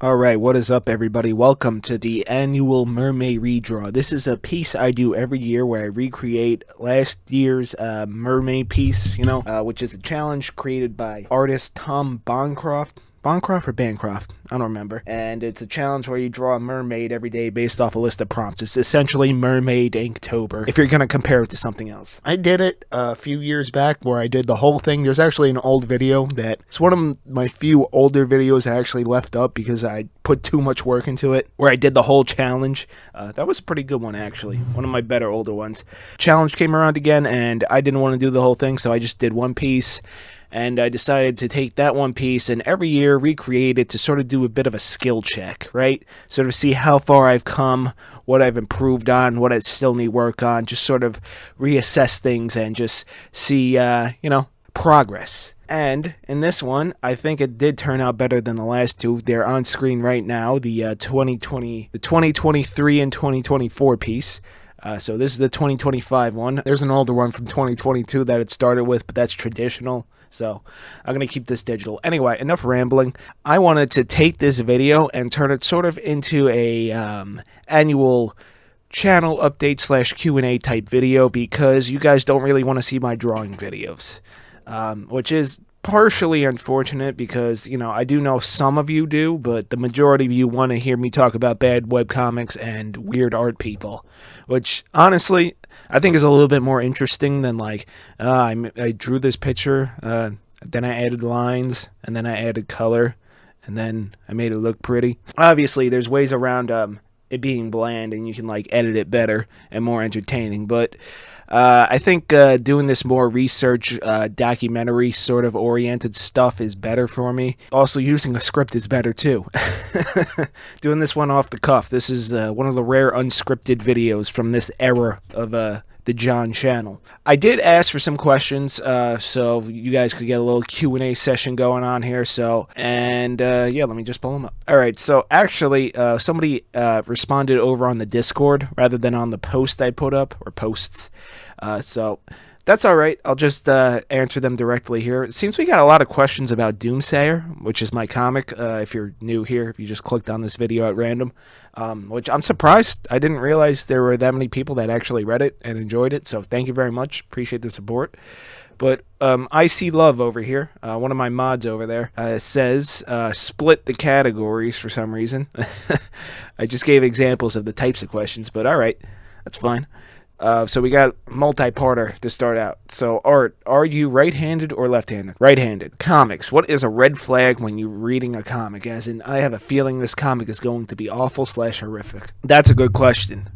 Alright, what is up everybody? Welcome to the annual Mermay redraw. This is a piece I do every year where I recreate last year's Mermay piece, which is a challenge created by artist Tom Bancroft. Bancroft or Bancroft? I don't remember. And it's a challenge where you draw a mermaid every day based off a list of prompts. It's essentially Mermaid Inktober, if you're going to compare it to something else. I did it a few years back where I did the whole thing. There's actually an old video that it's one of my few older videos I actually left up because I put too much work into it, where I did the whole challenge. That was a pretty good one, actually. One of my better older ones. Challenge came around again, and I didn't want to do the whole thing, so I just did one piece. And I decided to take that one piece and every year recreate it to sort of do a bit of a skill check, right? Sort of see how far I've come, what I've improved on, what I still need work on, just sort of reassess things and just see, progress. And in this one, I think it did turn out better than the last two. They're on screen right now, the 2023 and 2024 piece. So this is the 2025 one. There's an older one from 2022 that it started with, but that's traditional. So I'm going to keep this digital. Anyway, enough rambling. I wanted to take this video and turn it sort of into a annual channel update slash Q&A type video because you guys don't really want to see my drawing videos, which is partially unfortunate because, I do know some of you do, but the majority of you want to hear me talk about bad webcomics and weird art people, which honestly I think is a little bit more interesting than I drew this picture, then I added lines, and then I added color, and then I made it look pretty. Obviously, there's ways around it being bland, and you can edit it better and more entertaining, but I think doing this more research, documentary sort of oriented stuff is better for me. Also, using a script is better too. Doing this one off the cuff. This is one of the rare unscripted videos from this era of the John channel. I did ask for some questions, so you guys could get a little Q&A session going on here. Yeah, let me just pull them up. All right, so actually, somebody responded over on the Discord rather than on the post I put up, or posts. So that's all right. I'll just answer them directly here. It seems we got a lot of questions about Doomsayer, which is my comic. If you're new here, if you just clicked on this video at random, which I'm surprised. I didn't realize there were that many people that actually read it and enjoyed it. So thank you very much. Appreciate the support. But I See Love over here, one of my mods over there, says split the categories for some reason. I just gave examples of the types of questions, but all right, that's fine. So we got multi-parter to start out. So art, are you right-handed or left-handed? Right-handed. Comics, what is a red flag when you're reading a comic? As in, I have a feeling this comic is going to be awful / horrific. That's a good question.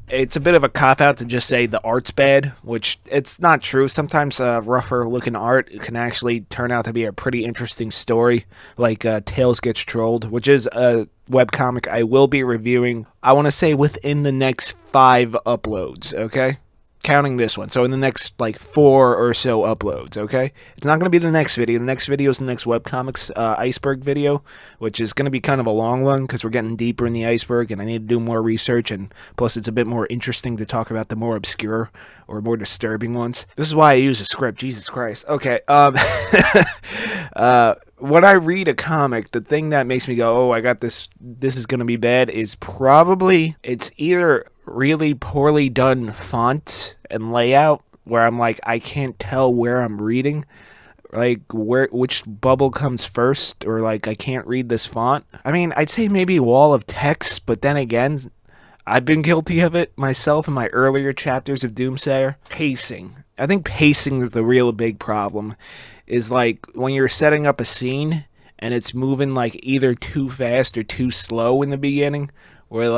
It's a bit of a cop-out to just say the art's bad, which it's not true. Sometimes rougher-looking art can actually turn out to be a pretty interesting story, like Tails Gets Trolled, which is a webcomic I will be reviewing, I want to say, within the next 5 uploads, okay? Counting this one. So in the next, 4 or so uploads, okay? It's not going to be the next video. The next video is the next webcomics iceberg video, which is going to be kind of a long one because we're getting deeper in the iceberg and I need to do more research, and plus it's a bit more interesting to talk about the more obscure or more disturbing ones. This is why I use a script. Jesus Christ. Okay, when I read a comic, the thing that makes me go, oh, I got this is going to be bad, is probably, it's either really poorly done font and layout, where I'm I can't tell where I'm reading, which bubble comes first, or I can't read this font. I mean, I'd say maybe wall of text, but then again, I've been guilty of it myself in my earlier chapters of Doomsayer. Pacing. I think pacing is the real big problem. Is when you're setting up a scene and it's moving either too fast or too slow in the beginning, where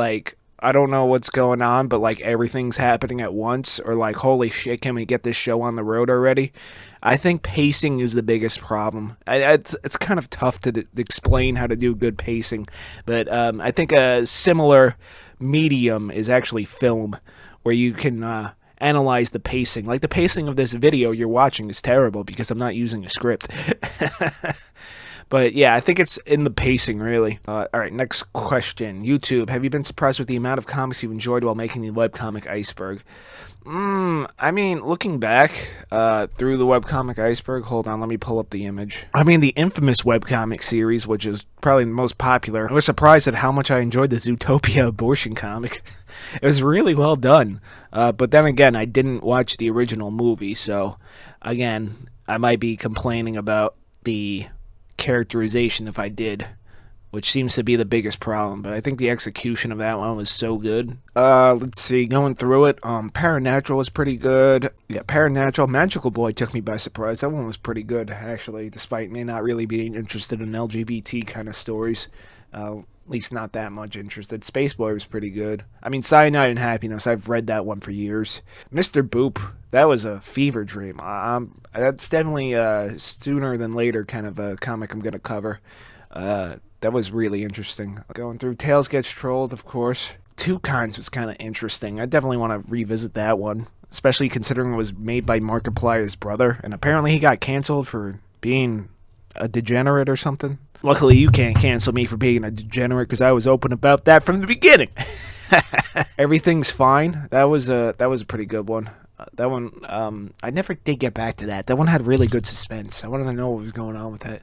I don't know what's going on, but everything's happening at once, or holy shit, can we get this show on the road already? I think pacing is the biggest problem. It's kind of tough to explain how to do good pacing, but I think a similar medium is actually film, where you can analyze the pacing. The pacing of this video you're watching is terrible because I'm not using a script. But yeah, I think it's in the pacing, really. All right, next question. YouTube, have you been surprised with the amount of comics you've enjoyed while making the webcomic Iceberg? I mean, looking back through the webcomic Iceberg, hold on, let me pull up the image. I mean, the infamous webcomic series, which is probably the most popular. I was surprised at how much I enjoyed the Zootopia abortion comic. It was really well done. But then again, I didn't watch the original movie, so again, I might be complaining about the characterization if I did, which seems to be the biggest problem, but I think the execution of that one was so good. Let's see, going through it, Paranatural was pretty good. Yeah, Paranatural, Magical Boy took me by surprise. That one was pretty good, actually, despite me not really being interested in LGBT kind of stories. At least not that much interested. Space Boy was pretty good. I mean, Cyanide and Happiness, I've read that one for years. Mr. Boop, that was a fever dream. That's definitely sooner than later kind of a comic I'm going to cover. That was really interesting. Going through Tails Gets Trolled, of course. Two Kinds was kind of interesting. I definitely want to revisit that one, especially considering it was made by Markiplier's brother, and apparently he got canceled for being a degenerate or something. Luckily, you can't cancel me for being a degenerate because I was open about that from the beginning. Everything's Fine. That was a pretty good one. That one, I never did get back to that. That one had really good suspense. I wanted to know what was going on with it.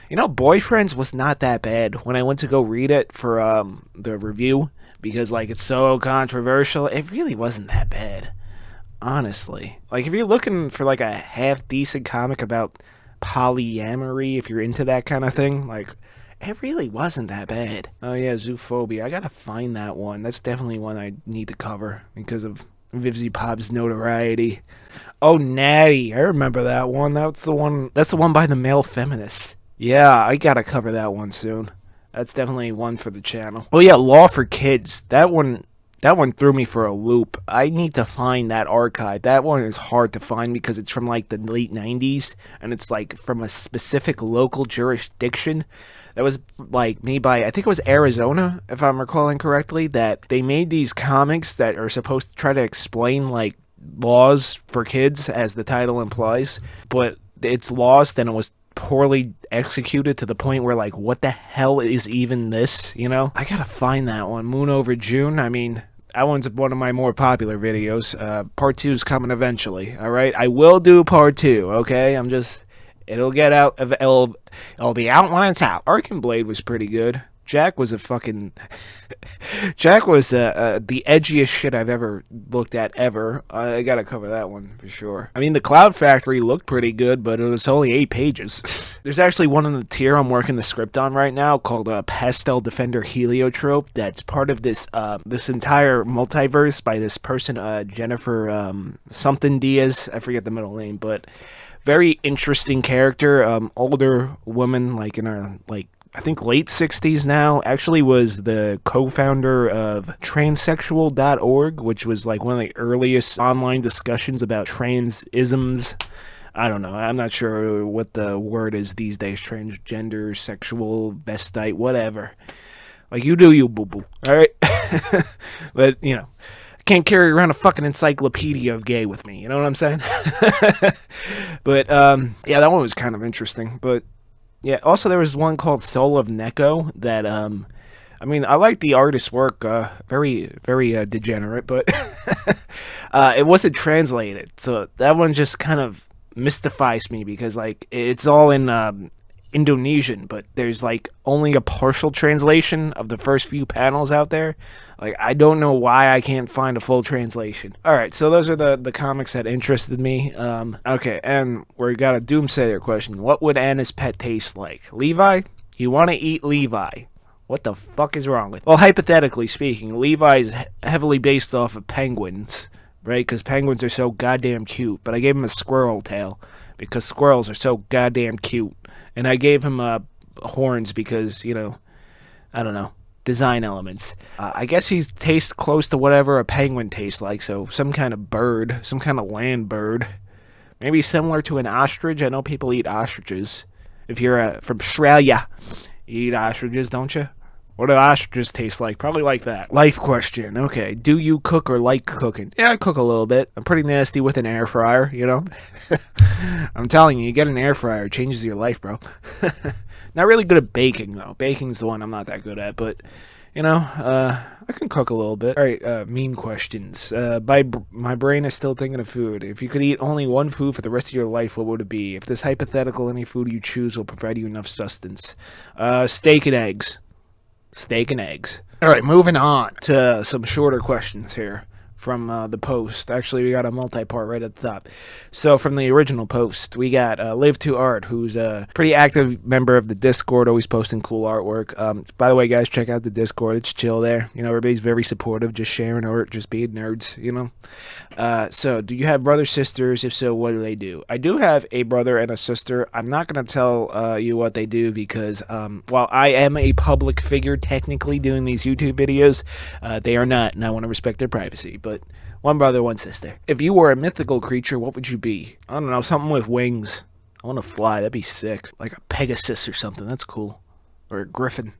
You know, Boyfriends was not that bad when I went to go read it for the review, because, like, it's so controversial. It really wasn't that bad, honestly. Like, if you're looking for, like, a half-decent comic about polyamory, if you're into that kind of thing, like, it really wasn't that bad. Oh, yeah, Zoophobia. I gotta find that one. That's definitely one I need to cover because of Vivzy Pop's notoriety. Oh, Natty. I remember that one. That's the one by the male feminist. Yeah, I gotta cover that one soon. That's definitely one for the channel. Oh yeah, Law for Kids. That one threw me for a loop. I need to find that archive. That one is hard to find because it's from like the late 90s, and it's like from a specific local jurisdiction. That was like made by, I think it was Arizona, if I'm recalling correctly, that they made these comics that are supposed to try to explain like laws for kids, as the title implies, but it's lost and it was poorly executed to the point where, like, what the hell is even this, you know? I gotta find that one. Moon Over June, I mean, that one's one of my more popular videos. Part 2 is coming eventually, alright? I will do part 2, okay? It'll get out, it'll be out when it's out. Arkham Blade was pretty good. Jack was the edgiest shit I've ever looked at, ever. I gotta cover that one for sure. I mean, the Cloud Factory looked pretty good, but it was only 8 pages. There's actually one in the tier I'm working the script on right now called Pastel Defender Heliotrope. That's part of this this entire multiverse by this person, Jennifer something Diaz. I forget the middle name, but very interesting character. Older woman, like in her I think late 60s now, actually was the co-founder of transsexual.org, which was like one of the earliest online discussions about transisms. I don't know. I'm not sure what the word is these days. Transgender, sexual, vestite, whatever. Like, you do you, boo-boo. All right? But, you know, I can't carry around a fucking encyclopedia of gay with me. You know what I'm saying? But, yeah, that one was kind of interesting. But, yeah, also there was one called Soul of Neko that, I mean, I like the artist's work, very, very degenerate, but it wasn't translated, so that one just kind of mystifies me because, like, it's all in Indonesian, but there's, like, only a partial translation of the first few panels out there. Like, I don't know why I can't find a full translation. Alright, so those are the comics that interested me. Okay, and we got a Doomsayer question. What would Anna's pet taste like? Levi? You want to eat Levi. What the fuck is wrong with you? Well, hypothetically speaking, Levi is heavily based off of penguins, right? Because penguins are so goddamn cute. But I gave him a squirrel tail because squirrels are so goddamn cute. And I gave him horns because, you know, I don't know, design elements. I guess he tastes close to whatever a penguin tastes like, so some kind of bird, some kind of land bird. Maybe similar to an ostrich. I know people eat ostriches. If you're from Australia, you eat ostriches, don't you? What do ostriches taste like? Probably like that. Life question. Okay. Do you cook or like cooking? Yeah, I cook a little bit. I'm pretty nasty with an air fryer, you know? I'm telling you, you get an air fryer, it changes your life, bro. Not really good at baking, though. Baking's the one I'm not that good at, but, you know, I can cook a little bit. All right, meme questions. My brain is still thinking of food. If you could eat only one food for the rest of your life, what would it be? If this hypothetical, any food you choose will provide you enough sustenance. Steak and eggs. Steak and eggs. All right, moving on to some shorter questions here from the post. Actually, we got a multi-part right at the top. So from the original post, we got Live2Art, who's a pretty active member of the Discord, always posting cool artwork. By the way, guys, check out the Discord. It's chill there. You know, everybody's very supportive, just sharing art, just being nerds, you know. So do you have brothers, sisters? If so, what do they do? I do have a brother and a sister. I'm not going to tell you what they do because while I am a public figure technically doing these YouTube videos, they are not, and I want to respect their privacy. But one brother, one sister. If you were a mythical creature, what would you be? I don't know, something with wings. I want to fly. That'd be sick. Like a Pegasus or something. That's cool. Or a griffin.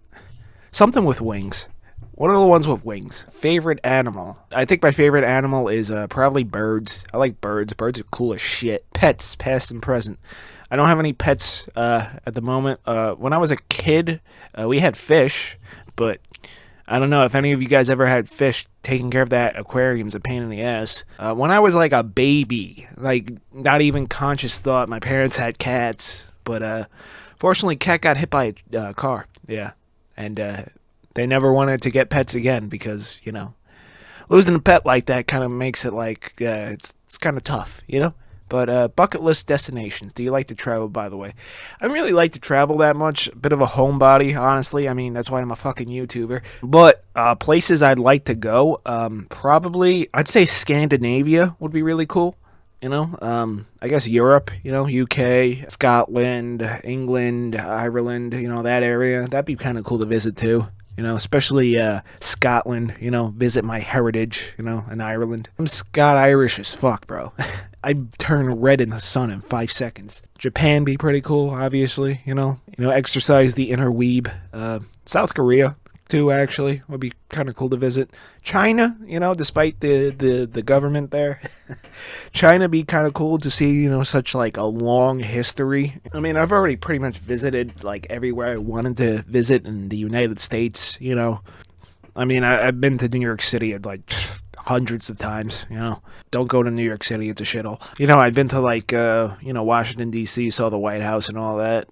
Something with wings. What are the ones with wings? Favorite animal? I think my favorite animal is probably birds. I like birds. Birds are cool as shit. Pets, past and present. I don't have any pets at the moment. When I was a kid, we had fish, but I don't know if any of you guys ever had fish. Taking care of that aquarium's a pain in the ass. When I was like a baby, like not even conscious thought, my parents had cats, but fortunately, cat got hit by a car. Yeah, and they never wanted to get pets again because, you know, losing a pet like that kind of makes it like it's kind of tough, you know. But bucket list destinations. Do you like to travel, by the way? I don't really like to travel that much. A bit of a homebody, honestly. I mean, that's why I'm a fucking YouTuber. But places I'd like to go, probably, I'd say Scandinavia would be really cool. You know, I guess Europe, you know, UK, Scotland, England, Ireland, you know, that area. That'd be kind of cool to visit too. You know, especially Scotland, you know, visit my heritage, you know, in Ireland. I'm Scot-Irish as fuck, bro. I turn red in the sun in 5 seconds. Japan be pretty cool, obviously, you know, exercise the inner weeb. South Korea, too, actually, would be kind of cool to visit. China, you know, despite the government there. China be kind of cool to see, you know, such like a long history. I mean, I've already pretty much visited like everywhere I wanted to visit in the United States, you know. I mean, I've been to New York City like hundreds of times, you know. Don't go to New York City, it's a shithole. You know, I've been to like, you know, Washington, D.C., saw the White House and all that.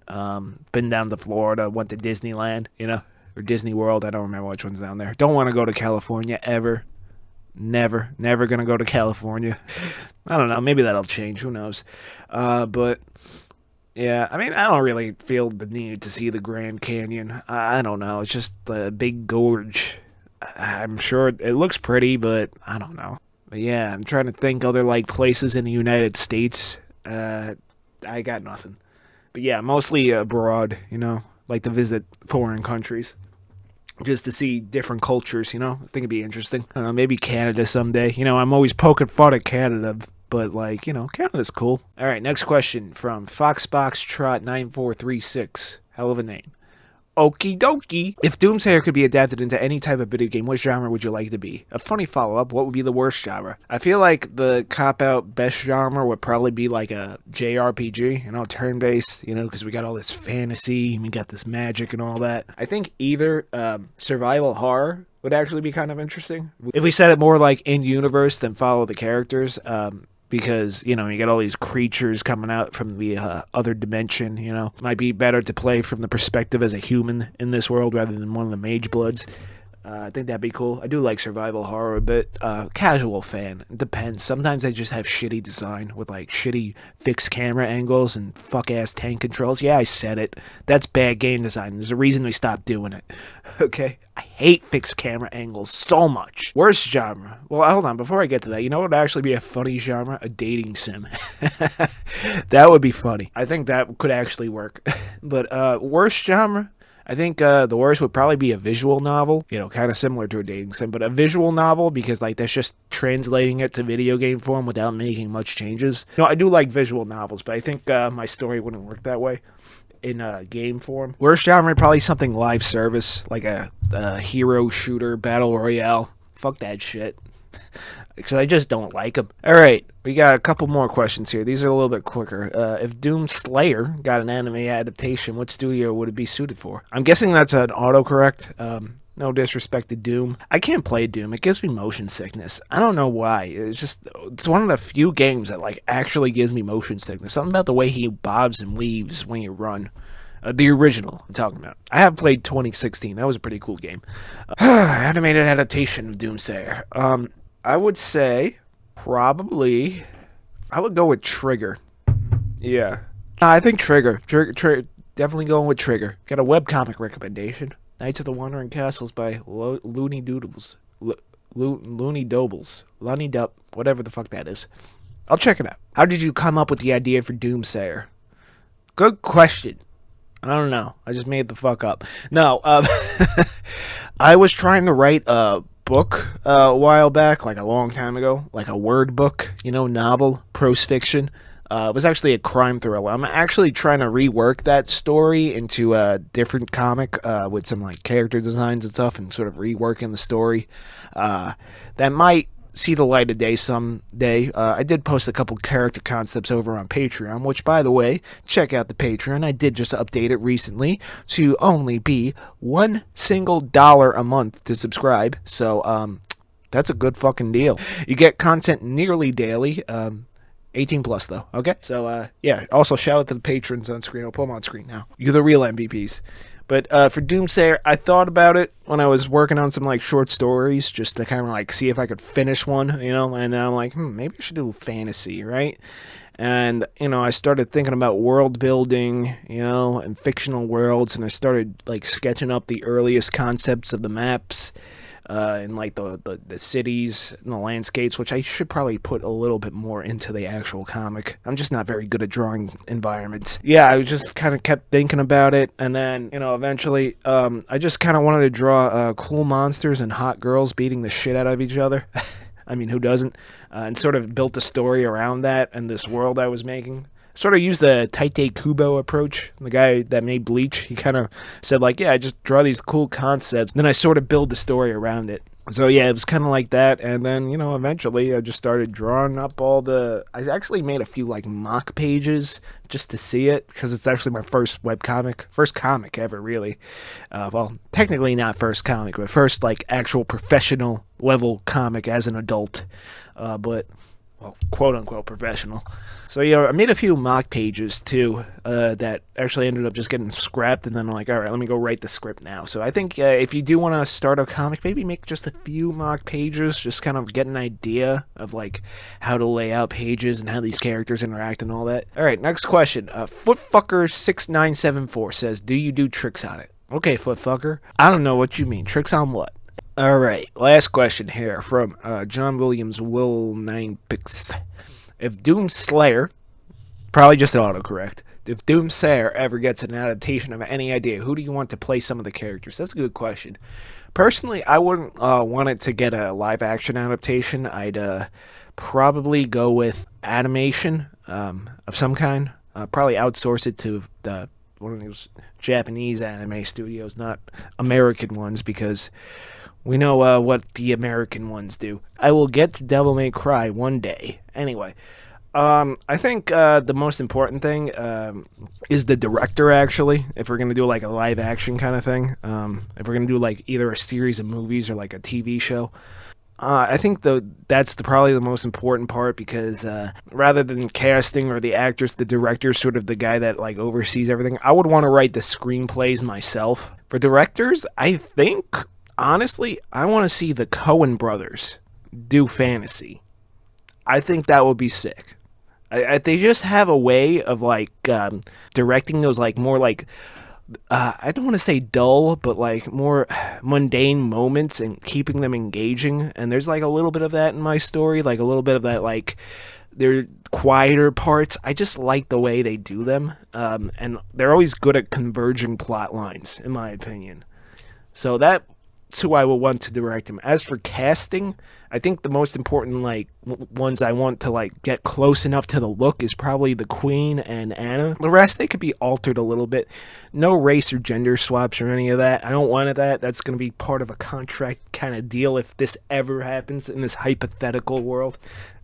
Been down to Florida, went to Disneyland, you know. Or Disney World, I don't remember which one's down there. Don't want to go to California, ever. Never gonna go to California. I don't know, maybe that'll change, who knows. But, yeah, I mean, I don't really feel the need to see the Grand Canyon. I don't know, it's just a big gorge. I'm sure it looks pretty, but I don't know. But yeah, I'm trying to think other, like, places in the United States. I got nothing. But yeah, mostly abroad, you know. Like to visit foreign countries. Just to see different cultures, you know? I think it'd be interesting. I don't know, maybe Canada someday. You know, I'm always poking fun at Canada, but, like, you know, Canada's cool. All right, next question from FoxboxTrot9436. Hell of a name. Okie dokie. If Doomsayer could be adapted into any type of video game, what genre would you like to be? A funny follow-up, what would be the worst genre? I feel like the cop-out best genre would probably be like a JRPG, you know, turn-based, you know, because we got all this fantasy, we got this magic and all that. I think either survival horror would actually be kind of interesting. If we set it more like in-universe than follow the characters, because, you know, you get all these creatures coming out from the other dimension, you know. Might be better to play from the perspective as a human in this world rather than one of the mage bloods. I think that'd be cool. I do like survival horror a bit. Casual fan. It depends. Sometimes I just have shitty design with, like, shitty fixed camera angles and fuck-ass tank controls. Yeah, I said it. That's bad game design. There's a reason we stopped doing it. Okay? I hate fixed camera angles so much. Worst genre. Well, hold on. Before I get to that, you know what would actually be a funny genre? A dating sim. That would be funny. I think that could actually work. But worst genre? I think the worst would probably be a visual novel, you know, kind of similar to a dating sim, but a visual novel because, like, that's just translating it to video game form without making much changes. You know, I do like visual novels, but I think my story wouldn't work that way in game form. Worst genre, probably something live service, like a hero shooter battle royale. Fuck that shit. because I just don't like them. All right, we got a couple more questions here. These are a little bit quicker. If Doomsayer got an anime adaptation, what studio would it be suited for? I'm guessing that's an autocorrect. No disrespect to Doom. I can't play Doom. It gives me motion sickness. I don't know why. It's one of the few games that like actually gives me motion sickness. Something about the way he bobs and weaves when you run. The original I'm talking about. I have played 2016. That was a pretty cool game. Animated adaptation of Doomsayer. I would say probably I would go with Trigger. Yeah. I think Trigger. Definitely going with Trigger. Got a webcomic recommendation. Knights of the Wandering Castles by Looney Doodles. Looney Dobles. Lunny Dup. Whatever the fuck that is. I'll check it out. How did you come up with the idea for Doomsayer? Good question. I don't know. I just made the fuck up. No, I was trying to write a book a while back, like a long time ago, like a word book, novel, prose fiction. It was actually a crime thriller. I'm actually trying to rework that story into a different comic with some like character designs and stuff, and sort of reworking the story. That might see the light of day someday. I did post a couple character concepts over on Patreon, which, by the way, check out the Patreon. I did just update it recently to only be $1 single a month to subscribe. So that's a good fucking deal. You get content nearly daily. 18 plus though, okay? So, yeah, also shout out to the patrons on screen. I'll put them on screen now. You're the real MVPs. But for Doomsayer, I thought about it when I was working on some like short stories just to kind of like see if I could finish one, and then I'm like, maybe I should do fantasy, right? And, I started thinking about world building, and fictional worlds, and I started like sketching up the earliest concepts of the maps. And like the cities and the landscapes, which I should probably put a little bit more into the actual comic. I'm just not very good at drawing environments. Yeah, I just kind of kept thinking about it, and then, eventually, I just kind of wanted to draw cool monsters and hot girls beating the shit out of each other. I mean, who doesn't? And sort of built a story around that and this world I was making. Sort of used the Tite Kubo approach. The guy that made Bleach, he kind of said like, yeah, I just draw these cool concepts, then I sort of build the story around it. So yeah, it was kind of like that, and then, eventually I just started drawing up I actually made a few like mock pages just to see it, because it's actually my first comic ever, really. Well, technically not first comic, but first like actual professional level comic as an adult. But well, quote-unquote professional. So, I made a few mock pages, too, that actually ended up just getting scrapped, and then I'm like, all right, let me go write the script now. So I think if you do want to start a comic, maybe make just a few mock pages, just kind of get an idea of, like, how to lay out pages and how these characters interact and all that. All right, next question. Footfucker6974 says, do you do tricks on it? Okay, Footfucker. I don't know what you mean. Tricks on what? All right, last question here from John Williams Will 9 Pix. If Doomslayer, probably just an autocorrect, if Doomsayer ever gets an adaptation of any idea, who do you want to play some of the characters? That's a good question. Personally, I wouldn't want it to get a live action adaptation. I'd probably go with animation of some kind. Probably outsource it to one of those Japanese anime studios, not American ones, because we know what the American ones do. I will get to Devil May Cry one day. Anyway, I think the most important thing is the director, actually, if we're going to do like a live action kind of thing. If we're going to do like either a series of movies or like a TV show. I think that's probably the most important part, because rather than casting or the actors, the director's sort of the guy that like oversees everything. I would want to write the screenplays myself. For directors, I think, honestly, I want to see the Coen brothers do fantasy. I think that would be sick. They just have a way of like directing those like more like I don't want to say dull, but like more mundane moments and keeping them engaging. And there's like a little bit of that in my story, like a little bit of that like they're quieter parts. I just like the way they do them, and they're always good at converging plot lines, in my opinion. So that's that's who I will want to direct him. As for casting, I think the most important like ones I want to like get close enough to the look is probably the Queen and Anna. The rest, they could be altered a little bit. No race or gender swaps or any of that. I don't want that. That's going to be part of a contract kind of deal if this ever happens in this hypothetical world,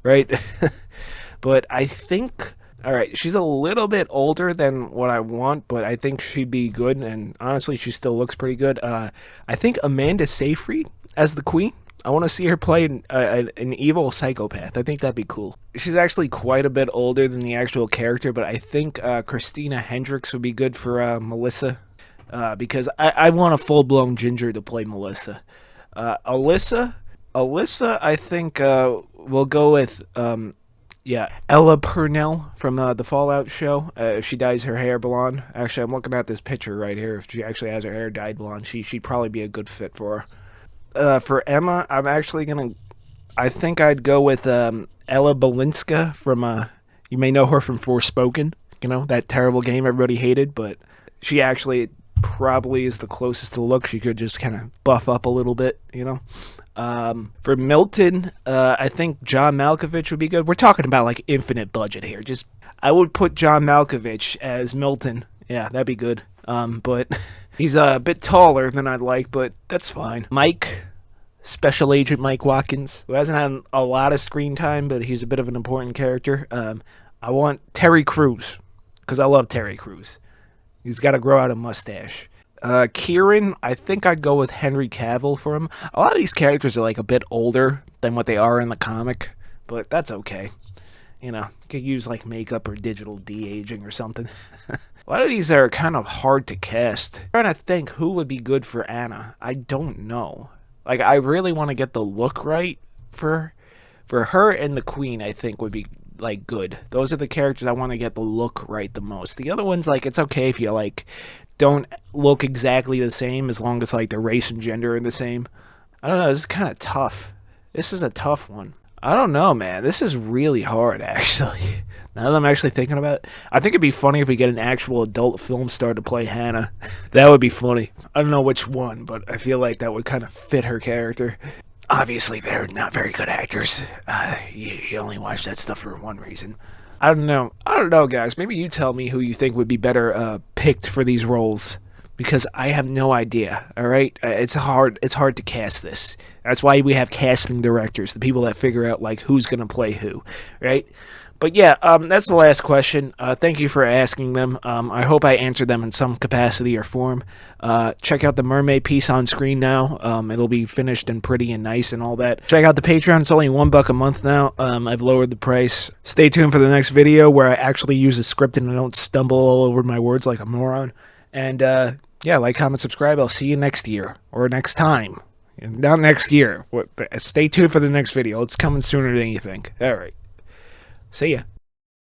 right? But I think, all right, she's a little bit older than what I want, but I think she'd be good, and honestly, she still looks pretty good. I think Amanda Seyfried as the Queen. I want to see her play an evil psychopath. I think that'd be cool. She's actually quite a bit older than the actual character, but I think Christina Hendricks would be good for Melissa, because I want a full-blown ginger to play Melissa. Alyssa, I think we'll go with... yeah, Ella Purnell from the Fallout show. If she dyes her hair blonde. Actually, I'm looking at this picture right here. If she actually has her hair dyed blonde, she'd probably be a good fit for her. For Emma, I'm actually gonna... I think I'd go with Ella Balinska from... you may know her from Forspoken. You know, that terrible game everybody hated, but she actually probably is the closest to look. She could just kind of buff up a little bit, you know? For Milton, I think John Malkovich would be good. We're talking about like infinite budget here. Just, I would put John Malkovich as Milton. Yeah, that'd be good. But he's a bit taller than I'd like, but that's fine. Mike, Special Agent Mike Watkins, who hasn't had a lot of screen time, but he's a bit of an important character. I want Terry Crews, because I love Terry Crews. He's got to grow out a mustache. Kieran, I think I'd go with Henry Cavill for him. A lot of these characters are like a bit older than what they are in the comic, but that's okay. You know, you could use like makeup or digital de-aging or something. A lot of these are kind of hard to cast. I'm trying to think who would be good for Anna. I don't know. Like, I really want to get the look right for her, and the Queen, I think, would be like good. Those are the characters I want to get the look right the most. The other ones, like, it's okay if you like don't look exactly the same as long as like the race and gender are the same. I don't know, this is kind of tough. This is a tough one. I don't know, man. This is really hard, actually. Now that I'm actually thinking about it, I think it'd be funny if we get an actual adult film star to play Hannah. That would be funny. I don't know which one, but I feel like that would kind of fit her character. Obviously, they're not very good actors. You only watch that stuff for one reason. I don't know, guys. Maybe you tell me who you think would be better picked for these roles, because I have no idea. All right, it's hard to cast this. That's why we have casting directors, the people that figure out like who's gonna play who, right? But yeah, that's the last question. Thank you for asking them. I hope I answered them in some capacity or form. Check out the Mermay piece on screen now. It'll be finished and pretty and nice and all that. Check out the Patreon. It's only $1 a month now. I've lowered the price. Stay tuned for the next video where I actually use a script and I don't stumble all over my words like a moron. And yeah, like, comment, subscribe. I'll see you next year or next time. Not next year. Stay tuned for the next video. It's coming sooner than you think. All right. See ya.